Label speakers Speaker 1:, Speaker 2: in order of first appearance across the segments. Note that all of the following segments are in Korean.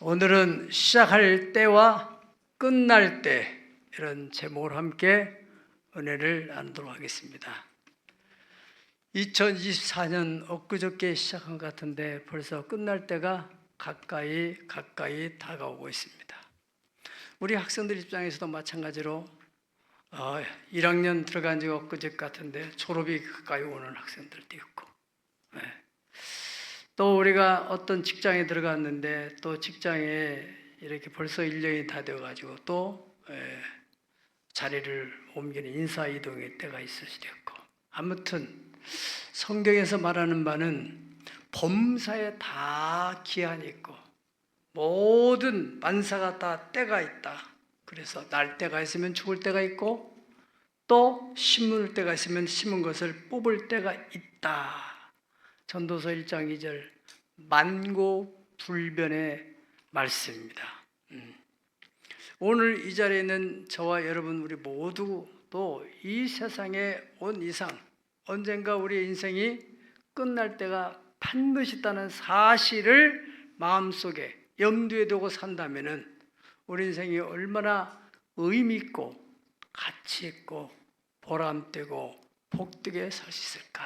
Speaker 1: 오늘은 시작할 때와 끝날 때 이런 제목으로 함께 은혜를 나누도록 하겠습니다. 2024년 엊그저께 시작한 것 같은데 벌써 끝날 때가 가까이 다가오고 있습니다. 우리 학생들 입장에서도 마찬가지로 1학년 들어간 지 엊그저께 같은데 졸업이 가까이 오는 학생들도 있고, 또 우리가 어떤 직장에 들어갔는데 또 직장에 이렇게 벌써 1년이 다 되어가지고 또 자리를 옮기는 인사이동의 때가 있을 수도 있고, 아무튼 성경에서 말하는 바는 범사에 다 기한이 있고 모든 만사가 다 때가 있다. 그래서 날 때가 있으면 죽을 때가 있고 또 심을 때가 있으면 심은 것을 뽑을 때가 있다. 전도서 1장 2절 만고불변의 말씀입니다. 오늘 이 자리에 있는 저와 여러분 우리 모두 또 이 세상에 온 이상 언젠가 우리의 인생이 끝날 때가 반드시 있다는 사실을 마음속에 염두에 두고 산다면 우리 인생이 얼마나 의미 있고 가치 있고 보람되고 복되게 살 수 있을까.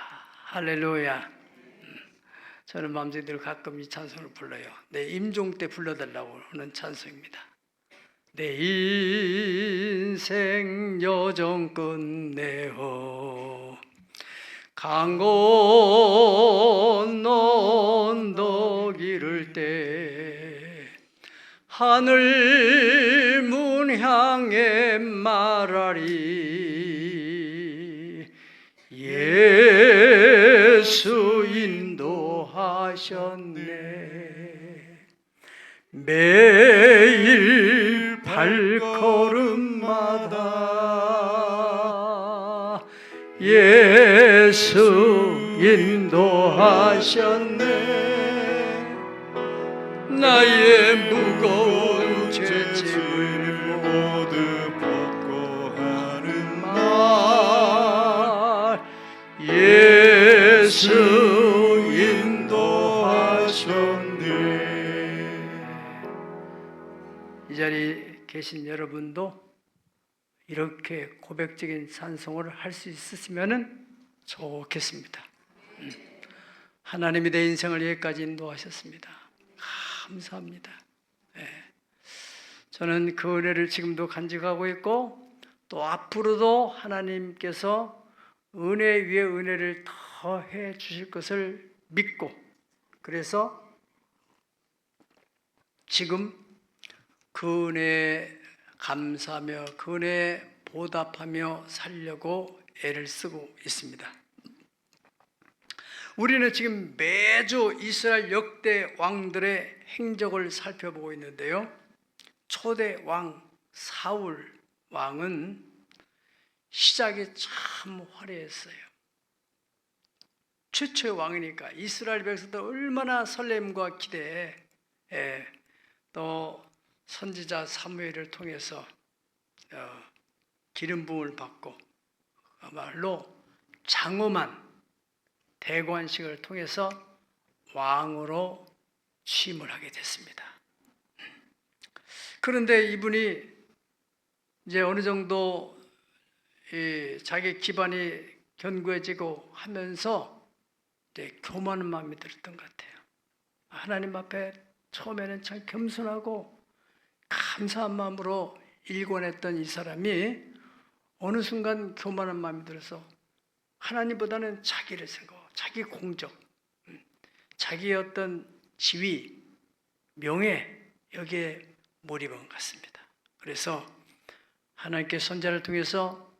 Speaker 1: 할렐루야. 저는 마음속에 가끔 이 찬송을 불러요. 내 임종 때 불러달라고 하는 찬송입니다. 내 인생 여정 끝내어 강 건너 언덕 이를 때 하늘 문 향해 말하리 예수 인도하셨네. 매일 발걸음마다 예수 인도하셨네. 나의 무거운 죄짐을 모두 벗고 하는 말 예수 인도하셨네. 이 자리에 계신 여러분도 이렇게 고백적인 찬송을 할 수 있으시면 좋겠습니다. 하나님이 내 인생을 여기까지 인도하셨습니다. 감사합니다. 저는 그 은혜를 지금도 간직하고 있고 또 앞으로도 하나님께서 은혜 위에 은혜를 더해 주실 것을 믿고, 그래서 지금 그 은혜에 감사하며 그 은혜에 보답하며 살려고 애를 쓰고 있습니다. 우리는 지금 매주 이스라엘 역대 왕들의 행적을 살펴보고 있는데요, 초대 왕 사울 왕은 시작이 참 화려했어요. 최초의 왕이니까 이스라엘 백성들 얼마나 설렘과 기대에, 또 선지자 사무엘을 통해서 기름 부음을 받고 말로 장엄한 대관식을 통해서 왕으로 취임을 하게 됐습니다. 그런데 이분이 이제 어느 정도 자기 기반이 견고해지고 하면서 교만한 마음이 들었던 것 같아요. 하나님 앞에 처음에는 참 겸손하고 감사한 마음으로 일관했던 이 사람이 어느 순간 교만한 마음이 들어서 하나님보다는 자기를 생각하고 자기 공적, 자기의 어떤 지위, 명예, 여기에 몰입한 것 같습니다. 그래서 하나님께 선지자를 통해서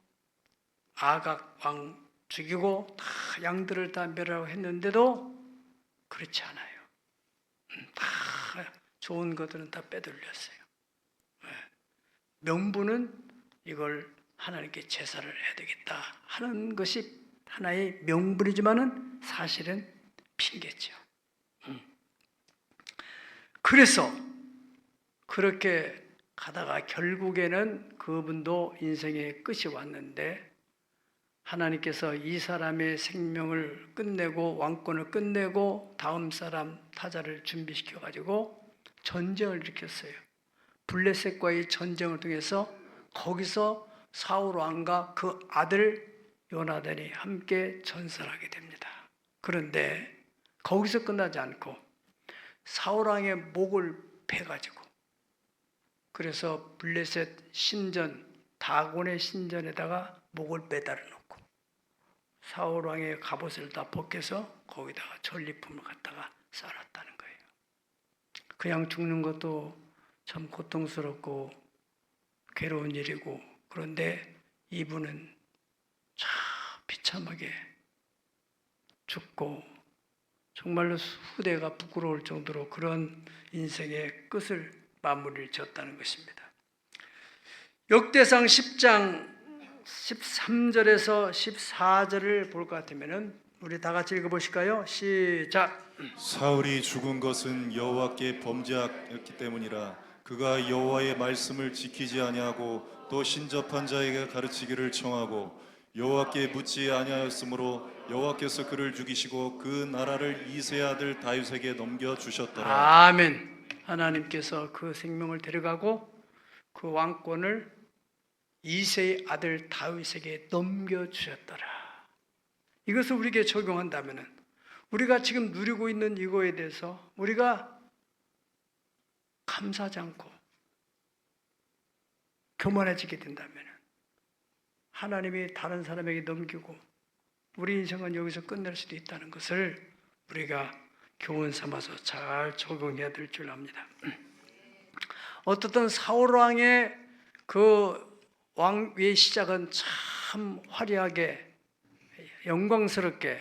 Speaker 1: 아각 왕 죽이고 다 양들을 다 멸하라고 했는데도 그렇지 않아요. 다 좋은 것들은 다 빼돌렸어요. 명분은 이걸 하나님께 제사를 해야 되겠다 하는 것이 하나의 명분이지만은 사실은 핑계죠. 그래서 그렇게 가다가 결국에는 그분도 인생의 끝이 왔는데 하나님께서 이 사람의 생명을 끝내고 왕권을 끝내고 다음 사람 타자를 준비시켜 가지고 전쟁을 일으켰어요. 블레셋과의 전쟁을 통해서 거기서 사울 왕과 그 아들 요나단이 함께 전설하게 됩니다. 그런데 거기서 끝나지 않고 사울 왕의 목을 베가지고, 그래서 블레셋 신전 다곤의 신전에다가 목을 매달아 놓고 사울 왕의 갑옷을 다 벗겨서 거기다가 전리품을 갖다가 쌓았다는 거예요. 그냥 죽는 것도 참 고통스럽고 괴로운 일이고, 그런데 이분은 참 비참하게 죽고 정말로 후대가 부끄러울 정도로 그런 인생의 끝을 마무리를 지었다는 것입니다. 역대상 10장 13절에서 14절을 볼 것 같으면 우리 다 같이 읽어보실까요? 시작.
Speaker 2: 사울이 죽은 것은 여호와께 범죄하였기 때문이라. 그가 여호와의 말씀을 지키지 아니하고 또 신접한 자에게 가르치기를 청하고 여호와께 묻지 아니하였으므로 여호와께서 그를 죽이시고 그 나라를 이새의 아들 다윗에게 넘겨 주셨더라.
Speaker 1: 아멘. 하나님께서 그 생명을 데려가고 그 왕권을 이새의 아들 다윗에게 넘겨주셨더라. 이것을 우리에게 적용한다면 우리가 지금 누리고 있는 이거에 대해서 우리가 감사하지 않고 교만해지게 된다면 하나님이 다른 사람에게 넘기고 우리 인생은 여기서 끝낼 수도 있다는 것을 우리가 교훈 삼아서 잘 적용해야 될 줄 압니다. 어떻든 사울 왕의 그 왕위의 시작은 참 화려하게 영광스럽게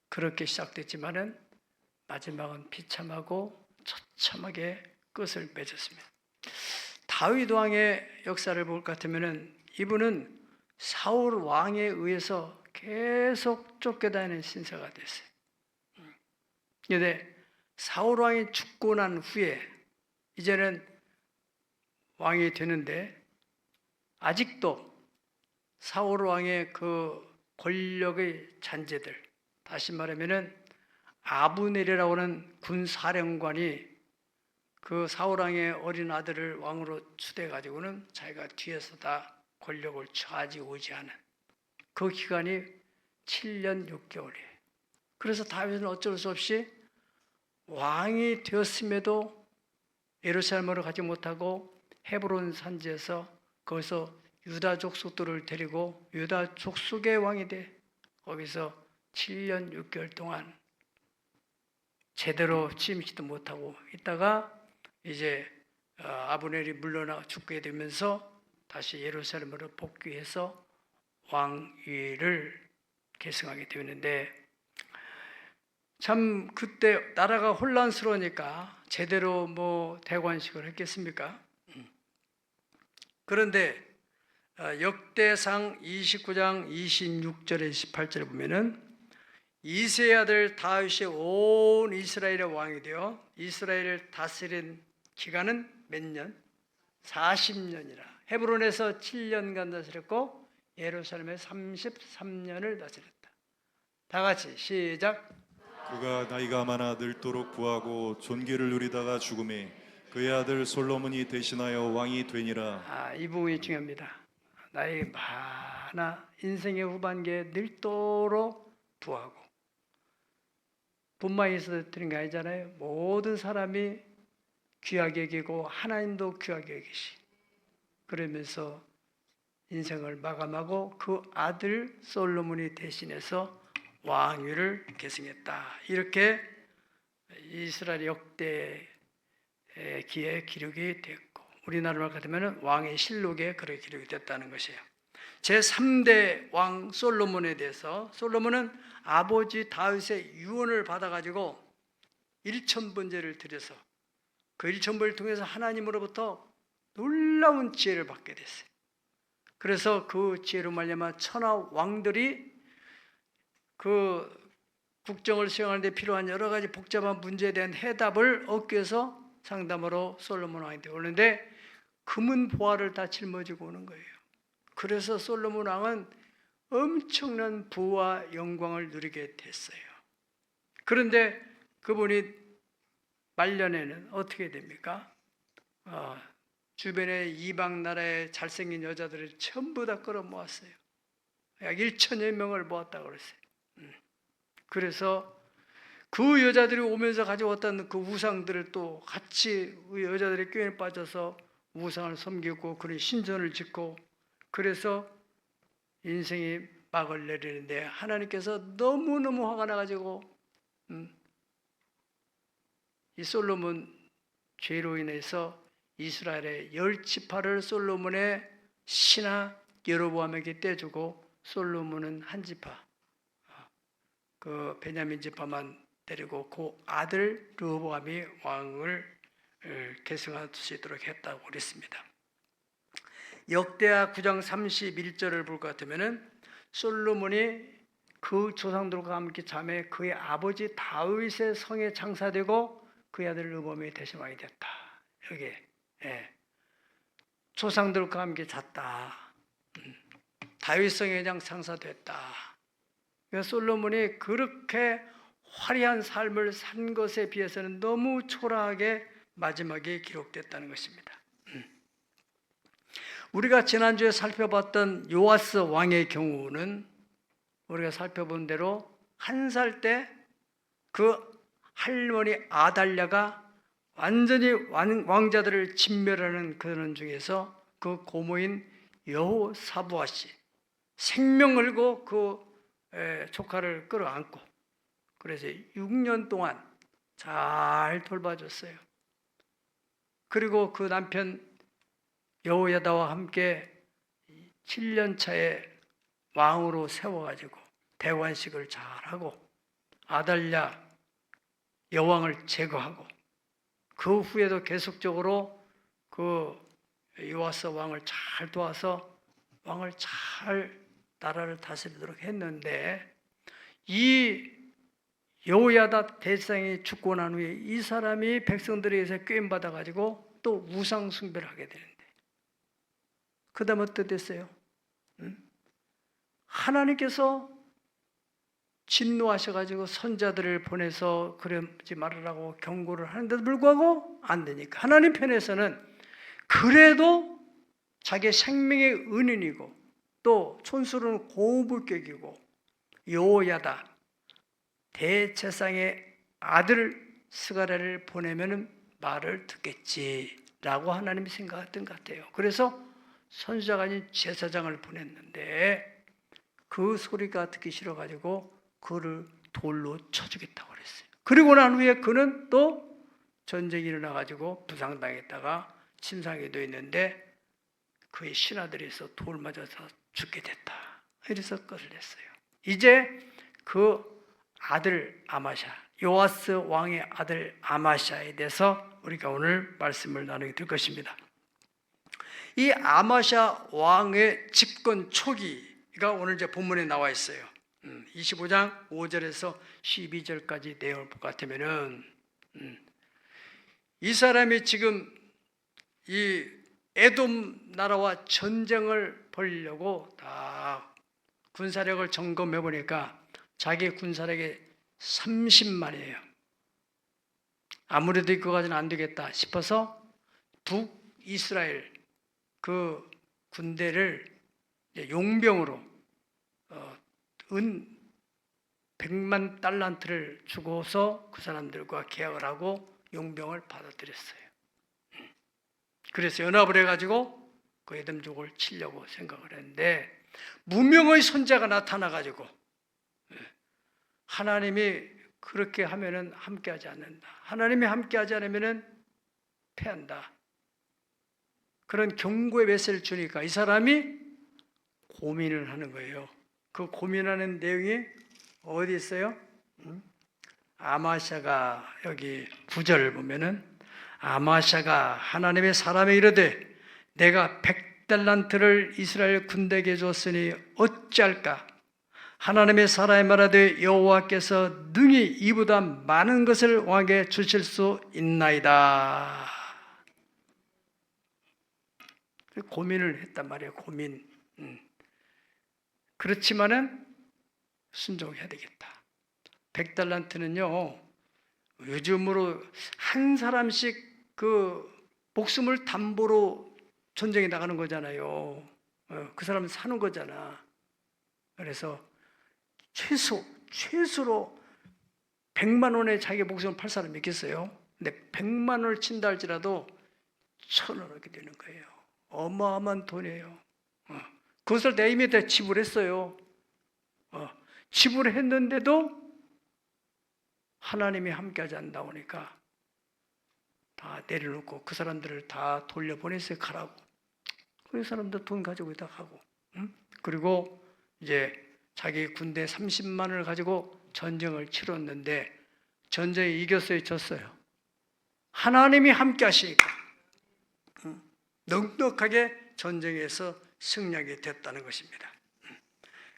Speaker 1: 그렇게 시작됐지만은 마지막은 비참하고 처참하게 끝을 맺었습니다. 다윗 왕의 역사를 볼 것 같으면은 이분은 사울 왕에 의해서 계속 쫓겨다니는 신세가 됐어요. 그런데 사울 왕이 죽고 난 후에 이제는 왕이 되는데 아직도 사울 왕의 그 권력의 잔재들, 다시 말하면은 아브넬이라고 하는 군사령관이 그 사울 왕의 어린 아들을 왕으로 추대해 가지고는 자기가 뒤에서 다 권력을 좌지우지하는 그 기간이 7년 6개월이에요. 그래서 다윗은 어쩔 수 없이 왕이 되었음에도 예루살렘으로 가지 못하고 헤브론 산지에서 거기서 유다 족속들을 데리고 유다 족속의 왕이 돼 거기서 7년 6개월 동안 제대로 치임지도 못하고 있다가 이제 아브넬이 물러나 죽게 되면서 다시 예루살렘으로 복귀해서 왕위를 계승하게 되는데, 참 그때 나라가 혼란스러우니까 제대로 뭐 대관식을 했겠습니까? 그런데 역대상 29장 26절에 28절에 보면은 이새의 아들 다윗이 온 이스라엘의 왕이 되어 이스라엘을 다스린 기간은 몇 년? 40년이라. 헤브론에서 7년간 다스렸고 예루살렘에 33년을 다스렸다. 다 같이 시작.
Speaker 2: 그가 나이가 많아 늙도록 부하고 존귀를 누리다가 죽음에 그의 아들 솔로몬이 대신하여 왕이 되니라.
Speaker 1: 이 부분이 중요합니다. 나이 많아 인생의 후반기에 늙도록 부하고, 뿐만 있어서 드린 게 아니잖아요. 모든 사람이 귀하게 여기고 하나님도 귀하게 여기시. 그러면서 인생을 마감하고 그 아들 솔로몬이 대신해서 왕위를 계승했다. 이렇게 이스라엘 역대 기의 기록이 됐고, 우리나라로 같으면 왕의 실록에 그렇게 기록이 됐다는 것이에요. 제3대 왕 솔로몬에 대해서, 솔로몬은 아버지 다윗의 유언을 받아가지고 일천번제를 드려서 그 일천번제를 통해서 하나님으로부터 놀라운 지혜를 받게 됐어요. 그래서 그 지혜로 말미암아 천하 왕들이 그 국정을 수행하는 데 필요한 여러 가지 복잡한 문제에 대한 해답을 얻기 위해서 상담으로 솔로몬 왕이 되었는데 금은 보화를 다 짊어지고 오는 거예요. 그래서 솔로몬 왕은 엄청난 부와 영광을 누리게 됐어요. 그런데 그분이 말년에는 어떻게 됩니까? 주변에 이방 나라의 잘생긴 여자들을 전부 다 끌어모았어요. 약 1천여 명을 모았다고 그랬어요. 그래서 그 여자들이 오면서 가져왔던 그 우상들을 또 같이 그 여자들의 꾀에 빠져서 우상을 섬기고 그런 신전을 짓고, 그래서 인생이 막을 내리는데 하나님께서 너무너무 화가 나가지고 이 솔로몬 죄로 인해서 이스라엘의 10지파를 솔로몬의 신하 여로보암에게 떼주고 솔로몬은 한 지파, 그 베냐민 지파만 데리고 그 아들 르호보암이 왕을 계승할 수 있도록 했다고 그랬습니다. 역대하 9장 31절을 볼 것 같으면은 솔로몬이 그 조상들과 함께 잠에 그의 아버지 다윗의 성에 장사되고 그의 아들 르호보암이 대신 왕이 됐다. 여기에 조상들과 함께 잤다. 다윗 성에 장사됐다. 그러니까 솔로몬이 그렇게 화려한 삶을 산 것에 비해서는 너무 초라하게 마지막에 기록됐다는 것입니다. 우리가 지난주에 살펴봤던 요아스 왕의 경우는 우리가 살펴본 대로 1살 때 그 할머니 아달랴가 완전히 왕자들을 진멸하는 그런 중에서 그 고모인 여호사부아씨 생명 걸고 그 조카를 끌어안고 그래서 6년 동안 잘 돌봐줬어요. 그리고 그 남편 여호야다와 함께 7년 차에 왕으로 세워가지고 대관식을 잘하고 아달랴 여왕을 제거하고 그 후에도 계속적으로 그 요아스 왕을 잘 도와서 왕을 잘 나라를 다스리도록 했는데, 이 여호야다 대상이 죽고 난 후에 이 사람이 백성들에게서 꾀임 받아가지고 또 우상 숭배를 하게 되는데, 그 다음 어떻게 됐어요? 하나님께서 진노하셔가지고 선자들을 보내서 그러지 말으라고 경고를 하는데도 불구하고 안 되니까 하나님 편에서는 그래도 자기 생명의 은인이고 또 촌수로는 고부격이고 여호야다 대제사장의 아들 스가랴를 보내면 말을 듣겠지라고 하나님이 생각했던 것 같아요. 그래서 선지자가 아닌 제사장을 보냈는데 그 소리가 듣기 싫어가지고 그를 돌로 쳐 죽였다고 그랬어요. 그리고 난 후에 그는 또 전쟁이 일어나가지고 부상당했다가 침상에 누워 있는데 그의 신하들에서 돌 맞아서 죽게 됐다. 이래서 끝을 냈어요. 이제 그 아들 아마샤, 요아스 왕의 아들 아마샤에 대해서 우리가 오늘 말씀을 나누게 될 것입니다. 이 아마샤 왕의 집권 초기가 오늘 이제 본문에 나와 있어요. 25장 5절에서 12절까지 내용을 볼 것 같으면은 이 사람이 지금 이 에돔 나라와 전쟁을 벌이려고 다 군사력을 점검해 보니까 자기 군사력이 30만이에요. 아무래도 이거까지는 안 되겠다 싶어서 북이스라엘 그 군대를 용병으로 은 100만 달란트를 주고서 그 사람들과 계약을 하고 용병을 받아들였어요. 그래서 연합을 해가지고 그 에돔족을 치려고 생각을 했는데 무명의 손자가 나타나가지고 하나님이 그렇게 하면은 함께하지 않는다. 하나님이 함께하지 않으면은 패한다. 그런 경고의 메시지를 주니까 이 사람이 고민을 하는 거예요. 그 고민하는 내용이 어디 있어요? 아마샤가 여기 9절을 보면은 아마샤가 하나님의 사람에 이르되 내가 100달란트를 이스라엘 군대에게 줬으니 어찌할까? 하나님의 사람이 말하되 여호와께서 능히 이보다 많은 것을 왕에게 주실 수 있나이다. 고민을 했단 말이에요. 고민. 그렇지만은 순종해야 되겠다. 100달란트는요 요즘으로 한 사람씩 그 목숨을 담보로 전쟁에 나가는 거잖아요. 그 사람은 사는 거잖아. 그래서 최소로 100만 원에 자기 목숨을 팔 사람이 있겠어요? 근데 100만 원을 친다 할지라도 1,000원 이렇게 되는 거예요. 어마어마한 돈이에요. 그것을 내 힘에 다 지불했어요. 지불했는데도 하나님이 함께하지 않다 보니까 다 내려놓고 그 사람들을 다 돌려보냈어요. 가라고. 그 사람들 돈 가지고 있다 가고. 그리고 이제 자기 군대 30만 원을 가지고 전쟁을 치렀는데 전쟁에 이겼어요, 졌어요? 하나님이 함께 하시니까 넉넉하게 전쟁에서 승리하게 됐다는 것입니다.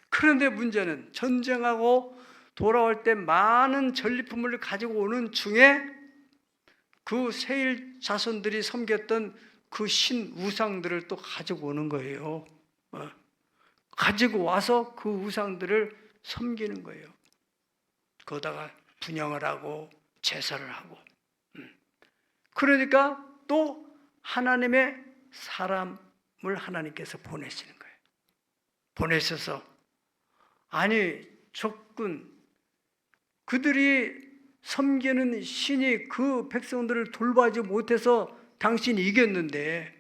Speaker 1: 그런데 문제는 전쟁하고 돌아올 때 많은 전리품을 가지고 오는 중에 그 세일 자손들이 섬겼던 그 신 우상들을 또 가지고 오는 거예요. 가지고 와서 그 우상들을 섬기는 거예요. 거기다가 분향을 하고 제사를 하고. 그러니까 또 하나님의 사람을 하나님께서 보내시는 거예요. 보내셔서 아니 적군 그들이 섬기는 신이 그 백성들을 돌봐주지 못해서 당신이 이겼는데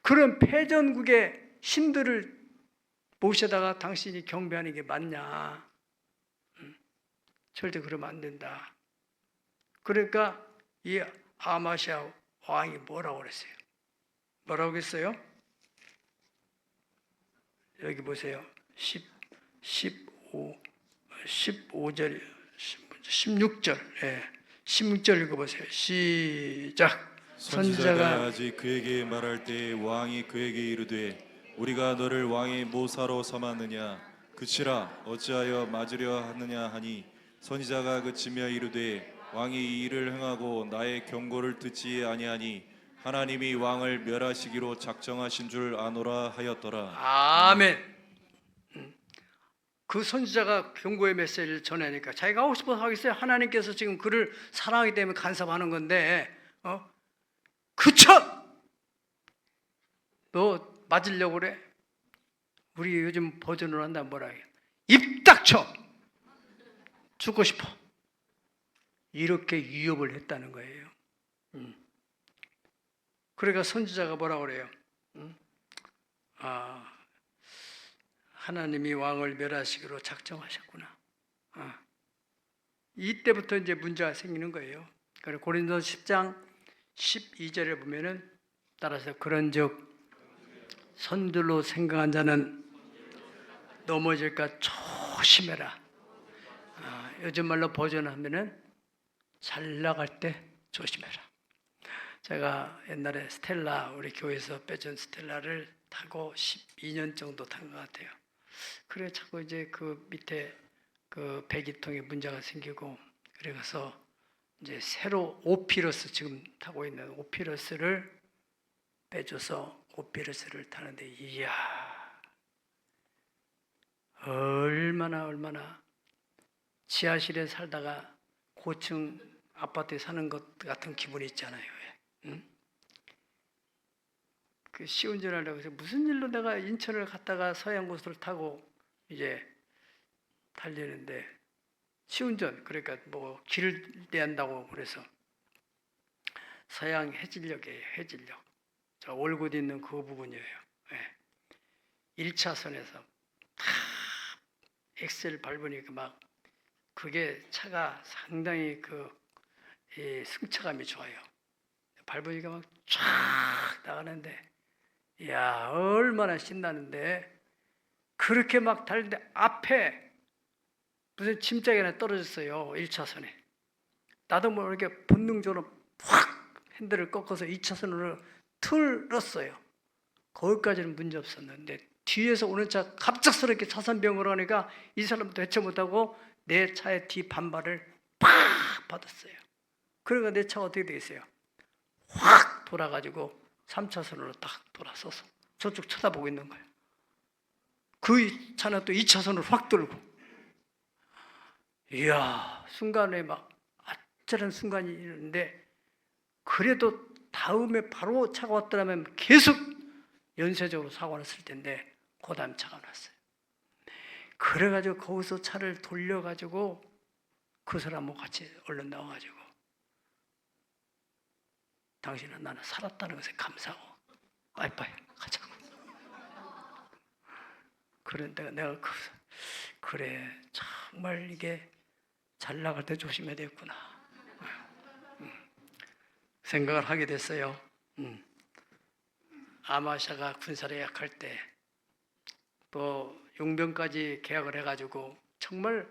Speaker 1: 그런 패전국의 신들을 모셔다가 당신이 경배하는 게 맞냐? 절대 그러면 안 된다. 그러니까 이 아마시아 왕이 뭐라고 그랬어요? 뭐라고 했어요? 여기 보세요. 15절, 16절. 16절 읽어보세요. 시작.
Speaker 2: 선지자가 아직 그에게 말할 때 왕이 그에게 이르되 우리가 너를 왕의 모사로 삼았느냐 그치라 어찌하여 맞으려 하느냐 하니 선지자가 그치며 이르되 왕이 이 일을 행하고 나의 경고를 듣지 아니하니 하나님이 왕을 멸하시기로 작정하신 줄 아노라 하였더라.
Speaker 1: 아멘. 그 선지자가 경고의 메시지를 전하니까 자기가 하고 싶어서 하겠어요? 하나님께서 지금 그를 사랑하기 때문에 간섭하는 건데 그쳐! 너 맞으려고 그래? 우리 요즘 버전으로 한다 뭐라 해요? 입 닥쳐! 죽고 싶어. 이렇게 위협을 했다는 거예요. 그러니까 선지자가 뭐라고 그래요? 하나님이 왕을 멸하시기로 작정하셨구나. 이때부터 이제 문제가 생기는 거예요. 그래서 고린도서 10장 12절에 보면은 따라서 그런즉 선들로 생각한 자는 넘어질까 조심해라. 요즘 말로 버전하면은 잘 나갈 때 조심해라. 제가 옛날에 스텔라 우리 교회에서 빼준 스텔라를 타고 12년 정도 탄 것 같아요. 그래 자꾸 이제 그 밑에 그 배기통에 문제가 생기고 그래서 이제 새로 오피러스 지금 타고 있는 오피러스를 빼줘서 오피러스를 타는데 이야 얼마나 지하실에 살다가 고층 아파트에 사는 것 같은 기분이 있잖아요. 응? 그 시운전하려고 해서 무슨 일로 내가 인천을 갔다가 서양고속도로를 타고 이제 달리는데 시운전 그러니까 뭐 길을 대한다고 그래서 서양 해질녘이에요. 해질녘. 저 올곳 있는 그 부분이에요. 1차선에서 다 엑셀 밟으니까 막 그게 차가 상당히 이 승차감이 좋아요. 밟으니까 막 쫙 나가는데 이야 얼마나 신나는데 그렇게 막 달리는데 앞에 무슨 짐짝이 하나 떨어졌어요. 1차선에. 나도 모르게 본능적으로 확 핸들을 꺾어서 2차선으로 틀었어요. 거기까지는 문제 없었는데 뒤에서 오는 차 갑작스럽게 차선변경을 하니까 이 사람도 대처 못하고 내 차의 뒤 반발을 팍 받았어요. 그러니까 내 차가 어떻게 되겠어요? 확 돌아가지고 3차선으로 딱 돌아서서 저쪽 쳐다보고 있는 거예요. 그 차는 또 2차선으로 확 돌고 이야 순간에 막 적절한 순간이 있는데 그래도 다음에 바로 차가 왔더라면 계속 연쇄적으로 사고가 났을 텐데 그 다음 차가 났어요. 그래가지고 거기서 차를 돌려가지고 그 사람하고 같이 얼른 나와가지고 당신은 나는 살았다는 것에 감사하고 빠이빠이 가자고. 그런데 내가 그래 정말 이게 잘 나갈 때 조심해야 되겠구나 생각을 하게 됐어요. 아마샤가 군사를 약할 때 또 용병까지 계약을 해가지고 정말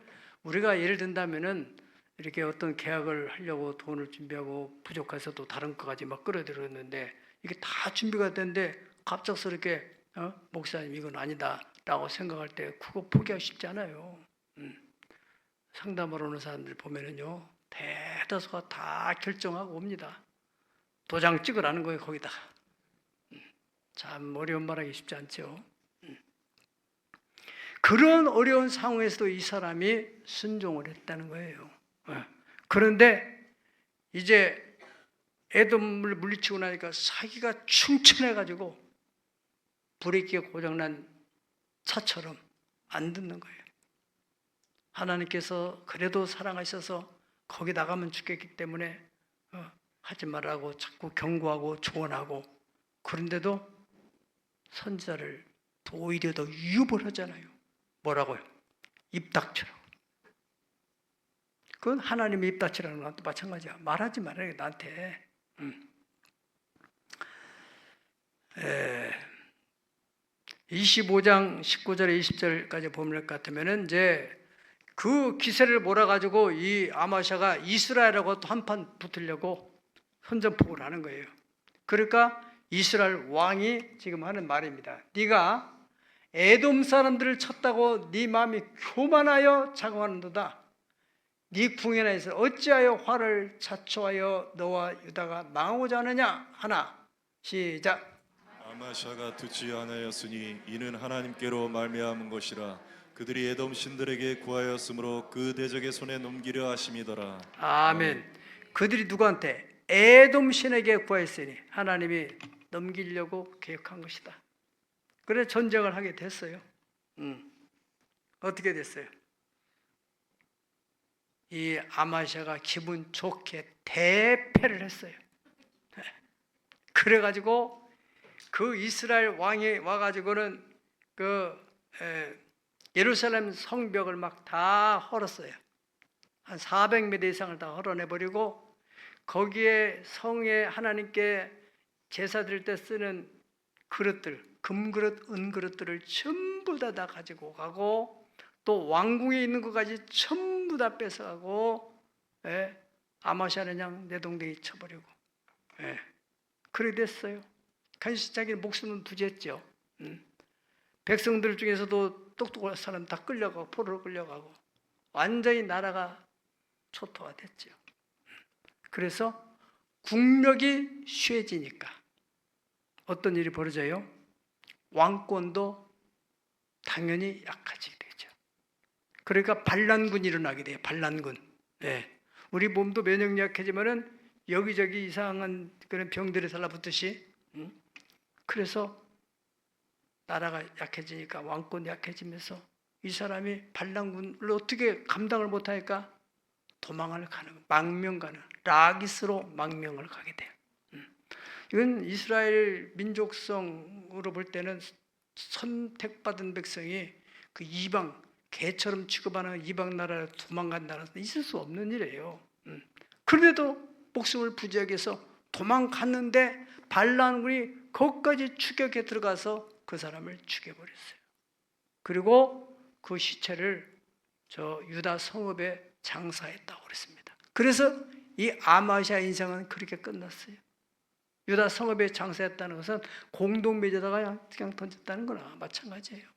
Speaker 1: 우리가 예를 든다면은 이렇게 어떤 계약을 하려고 돈을 준비하고 부족해서도 다른 것까지 막 끌어들였는데 이게 다 준비가 됐는데 갑작스럽게 목사님 이건 아니다라고 생각할 때 그거 포기하기 쉽지 않아요. 상담을 오는 사람들 보면은요 대다수가 다 결정하고 옵니다. 도장 찍으라는 거예요 거기다가. 참 어려운 말하기 쉽지 않죠. 그런 어려운 상황에서도 이 사람이 순종을 했다는 거예요. 그런데 이제 에돔을 물리치고 나니까 사기가 충천해가지고 브레이크가 고장난 차처럼 안 듣는 거예요. 하나님께서 그래도 사랑하셔서 거기 나가면 죽겠기 때문에 하지 말라고 자꾸 경고하고 조언하고 그런데도 선지자를 오히려 더 위협을 하잖아요. 뭐라고요? 입 닥쳐라. 그건 하나님의 입 닥치라는 것도 마찬가지야. 말하지 말아요 나한테. 25장 19절에 20절까지 보면 같으면은 이제 그 기세를 몰아가지고 이 아마샤가 이스라엘하고 또 한판 붙으려고 선전포고를 하는 거예요. 그러니까 이스라엘 왕이 지금 하는 말입니다. 네가 에돔 사람들을 쳤다고 네 마음이 교만하여 자긍하는도다. 네 궁연에서 어찌하여 화를 자초하여 너와 유다가 망하고자 하느냐 하나. 시작.
Speaker 2: 아마샤가 듣지 않았으니 이는 하나님께로 말미암은 것이라. 그들이 에돔 신들에게 구하였으므로 그 대적의 손에 넘기려 하심이더라.
Speaker 1: 아멘. 그들이 누구한테? 에돔 신에게 구하였으니 하나님이 넘기려고 계획한 것이다. 그래 전쟁을 하게 됐어요. 어떻게 됐어요? 이 아마샤가 기분 좋게 대패를 했어요. 그래가지고 그 이스라엘 왕이 와가지고는 예루살렘 성벽을 막 다 헐었어요. 한 400m 이상을 다 헐어내버리고 거기에 성에 하나님께 제사 드릴 때 쓰는 그릇들, 금그릇, 은그릇들을 전부 다 가지고 가고 또 왕궁에 있는 것까지 전부 다 뺏어가고 아마샤는 그냥 내동댕이 쳐버리고 그렇게 됐어요. 간신 자기 목숨은 부지했죠. 백성들 중에서도 똑똑한 사람 다 끌려가고 포로로 끌려가고 완전히 나라가 초토화됐죠. 그래서 국력이 쉬워지니까 어떤 일이 벌어져요? 왕권도 당연히 약해지게 되죠. 그러니까 반란군이 일어나게 돼요. 반란군. 우리 몸도 면역력이 약해지면은 여기저기 이상한 그런 병들이 달라붙듯이 그래서 나라가 약해지니까 왕권이 약해지면서 이 사람이 반란군을 어떻게 감당을 못하니까 도망을 가는 망명 가는 라기스로 망명을 가게 돼요. 이건 이스라엘 민족성으로 볼 때는 선택받은 백성이 그 이방 개처럼 취급하는 이방 나라에 도망간다는 것은 있을 수 없는 일이에요. 그런데도 목숨을 부지하게 해서 도망갔는데 반란군이 거기까지 추격해 들어가서 그 사람을 죽여버렸어요. 그리고 그 시체를 저 유다 성읍에 장사했다고 그랬습니다. 그래서 이 아마샤 인생은 그렇게 끝났어요. 유다 성읍에 장사했다는 것은 공동묘지에다가 그냥 던졌다는 거나 마찬가지예요.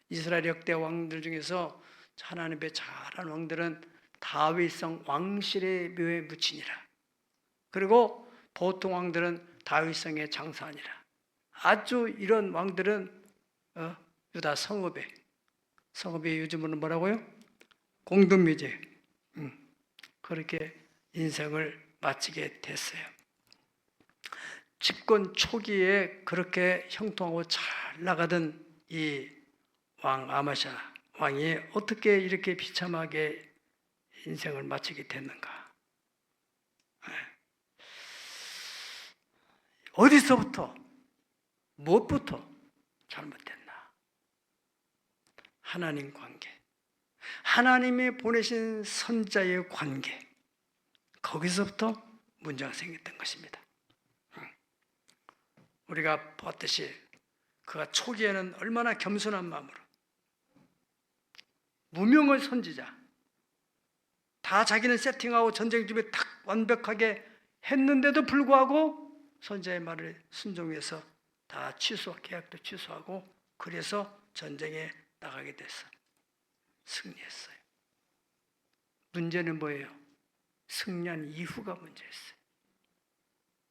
Speaker 1: 이스라엘 역대 왕들 중에서 하나님의 잘한 왕들은 다윗성 왕실의 묘에 묻히니라. 그리고 보통 왕들은 다윗성에 장사하니라. 아주 이런 왕들은 유다 성읍에 요즘은 뭐라고요? 공동묘지 그렇게 인생을 마치게 됐어요. 집권 초기에 그렇게 형통하고 잘 나가던 이 왕 아마샤 왕이 어떻게 이렇게 비참하게 인생을 마치게 됐는가? 어디서부터, 무엇부터 잘못됐나? 하나님 관계, 하나님이 보내신 선자의 관계, 거기서부터 문제가 생겼던 것입니다. 우리가 봤듯이 그가 초기에는 얼마나 겸손한 마음으로 무명의 선지자, 다 자기는 세팅하고 전쟁 준비 딱 완벽하게 했는데도 불구하고 선자의 말을 순종해서 다 계약도 취소하고 그래서 전쟁에 나가게 됐어. 승리했어요. 문제는 뭐예요? 승리한 이후가 문제였어요.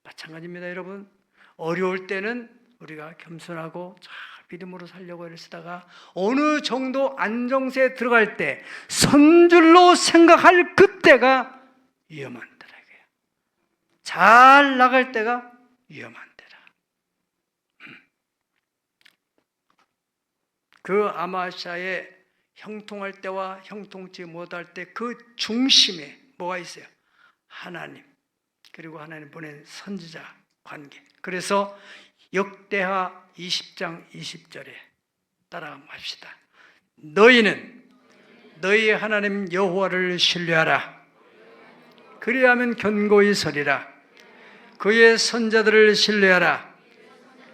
Speaker 1: 마찬가지입니다, 여러분. 어려울 때는 우리가 겸손하고 잘 믿음으로 살려고 애를 쓰다가 어느 정도 안정세에 들어갈 때 선줄로 생각할 그때가 위험한 때라고요. 잘 나갈 때가 위험한 때라. 그 아마샤의 형통할 때와 형통치 못할 때 그 중심에 뭐가 있어요? 하나님, 그리고 하나님 보낸 선지자 관계. 그래서 역대하 20장 20절에 따라합시다. 너희는 너희 하나님 여호와를 신뢰하라. 그리하면 견고히 서리라. 그의 선자들을 신뢰하라.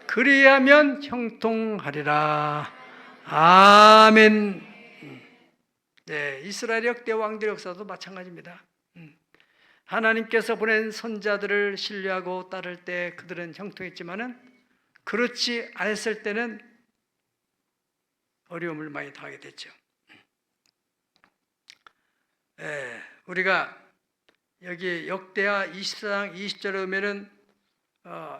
Speaker 1: 그리하면 형통하리라. 아멘. 네, 이스라엘 역대 왕들 역사도 마찬가지입니다. 하나님께서 보낸 선자들을 신뢰하고 따를 때 그들은 형통했지만은 그렇지 않았을 때는 어려움을 많이 당하게 됐죠. 우리가 여기 역대하 24장 20절에 보면은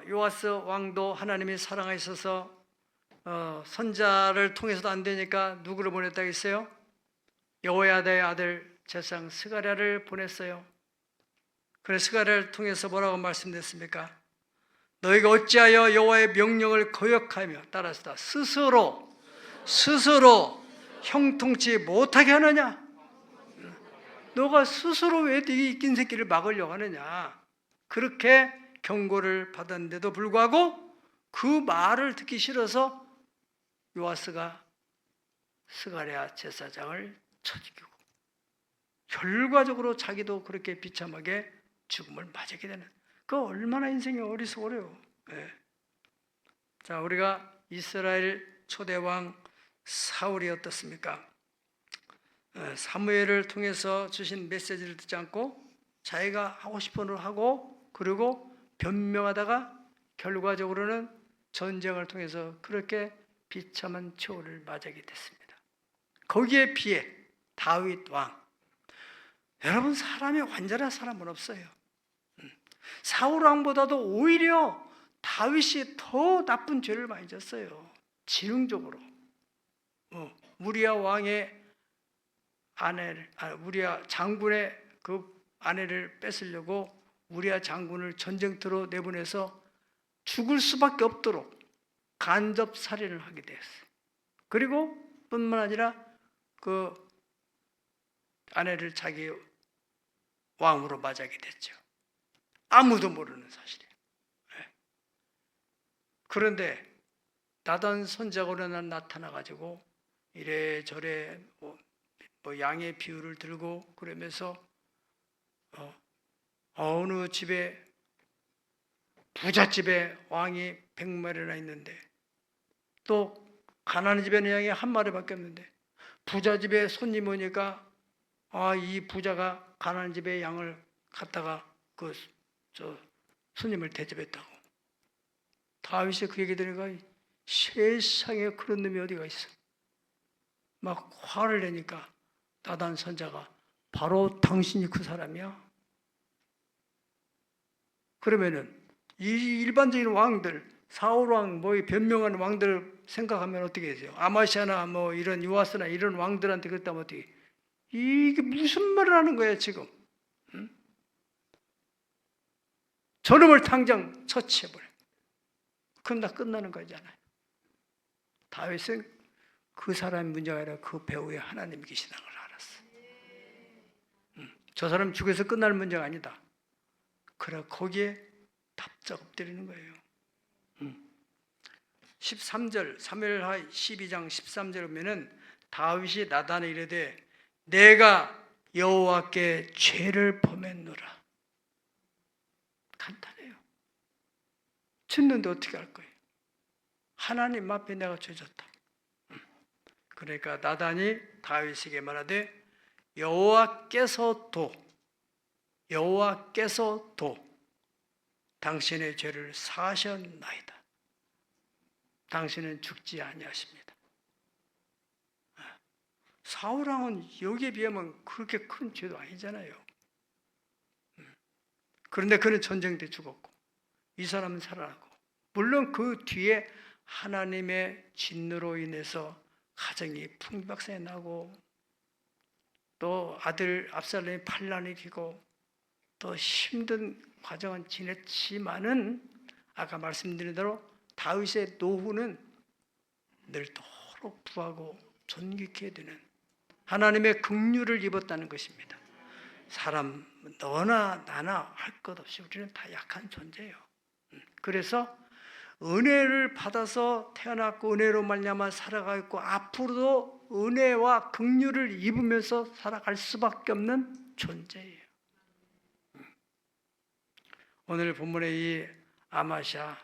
Speaker 1: 요아스 왕도 하나님이 사랑하셔서 선자를 통해서도 안 되니까 누구를 보냈다고 했어요? 여호야다의 아들 제사장 스가랴를 보냈어요. 그래서 스가랴를 통해서 뭐라고 말씀드렸습니까? 너희가 어찌하여 여호와의 명령을 거역하며 따라서다 스스로 형통치 못하게 하느냐? 너가 스스로 왜 네 이낀 새끼를 막으려고 하느냐? 그렇게 경고를 받았는데도 불구하고 그 말을 듣기 싫어서 요아스가 스가랴 제사장을 쳐 죽이고 결과적으로 자기도 그렇게 비참하게 죽음을 맞게 되는, 그 얼마나 인생이 어리석어요. 자, 우리가 이스라엘 초대왕 사울이 어떻습니까? 사무엘을 통해서 주신 메시지를 듣지 않고 자기가 하고 싶은 대로 하고 그리고 변명하다가 결과적으로는 전쟁을 통해서 그렇게 비참한 처우를 맞이하게 됐습니다. 거기에 비해 다윗 왕, 여러분, 사람이 완전한 사람은 없어요. 사울 왕보다도 오히려 다윗이 더 나쁜 죄를 많이 졌어요. 지능적으로 우리아 왕의 아내를, 우리아 장군의 그 아내를 뺏으려고 우리아 장군을 전쟁터로 내보내서 죽을 수밖에 없도록 간접 살인을 하게 되었어요. 그리고 뿐만 아니라 그 아내를 자기 왕으로 맞이하게 됐죠. 아무도 모르는 사실이에요. 그런데 나단 선자가 나타나가지고 이래저래 뭐 양의 비유를 들고 그러면서 어느 집에 부잣집에 왕이 100마리나 있는데 또 가난한 집에는 양이 1마리밖에 없는데 부자집에 손님 오니까 이 부자가 가난한 집에 양을 갖다가 손님을 대접했다고. 다윗이 그 얘기 들으니까 세상에 그런 놈이 어디가 있어. 막 화를 내니까 나단 선자가 바로 당신이 그 사람이야. 그러면은 이 일반적인 왕들, 사울 왕, 변명하는 왕들 생각하면 어떻게 되세요? 아마샤나 이런 요아스나 이런 왕들한테 그랬다면 어떻게? 이게 무슨 말을 하는 거야 지금? 응? 저놈을 당장 처치해버려. 그럼 다 끝나는 거잖아요. 다윗은 그 사람의 문제가 아니라 그 배후에 하나님이 계시다는 걸 알았어. 저 사람 죽여서 끝날 문제가 아니다. 그래 거기에 답작 엎드리는 거예요. 13절 사무엘하 12장 13절 보면은 다윗이 나단에 이르되 내가 여호와께 죄를 범했노라. 간단해요. 짓는데 어떻게 할 거예요? 하나님 앞에 내가 죄졌다. 그러니까 나단이 다윗에게 말하되 여호와께서도 당신의 죄를 사하셨나이다. 당신은 죽지 아니하십니다. 사울왕은 여기에 비하면 그렇게 큰 죄도 아니잖아요. 그런데 그는 전쟁 때 죽었고 이 사람은 살아나고, 물론 그 뒤에 하나님의 진노로 인해서 가정이 풍비박산이 나고 또 아들 압살롬이 반란을 일으키고 또 힘든 과정은 지냈지만은 아까 말씀드린 대로 다윗의 노후는 늘도록 부하고 존귀케 되는 하나님의 긍휼을 입었다는 것입니다. 사람 너나 나나 할 것 없이 우리는 다 약한 존재예요. 그래서 은혜를 받아서 태어났고 은혜로 말미암아 살아가고 앞으로도 은혜와 긍휼을 입으면서 살아갈 수밖에 없는 존재예요. 오늘 본문의 이 아마샤,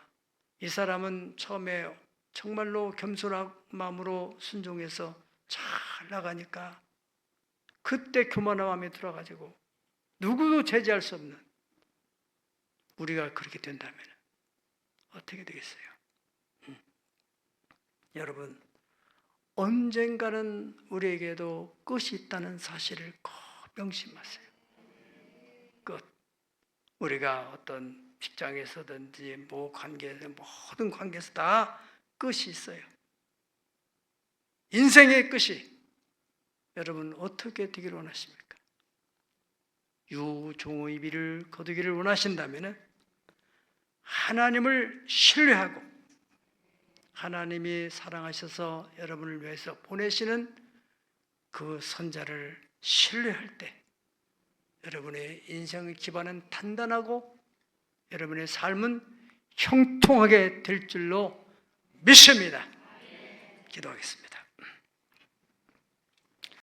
Speaker 1: 이 사람은 처음에 정말로 겸손한 마음으로 순종해서 잘 나가니까 그때 교만한 마음이 들어가지고 누구도 제지할 수 없는, 우리가 그렇게 된다면 어떻게 되겠어요? 여러분, 언젠가는 우리에게도 끝이 있다는 사실을 꼭 명심하세요. 끝. 우리가 어떤 직장에서든지 모든 관계에서 다 끝이 있어요. 인생의 끝이 여러분 어떻게 되기를 원하십니까? 유종의 비를 거두기를 원하신다면 하나님을 신뢰하고 하나님이 사랑하셔서 여러분을 위해서 보내시는 그 선자를 신뢰할 때 여러분의 인생의 기반은 단단하고 여러분의 삶은 형통하게 될 줄로 믿습니다. 기도하겠습니다.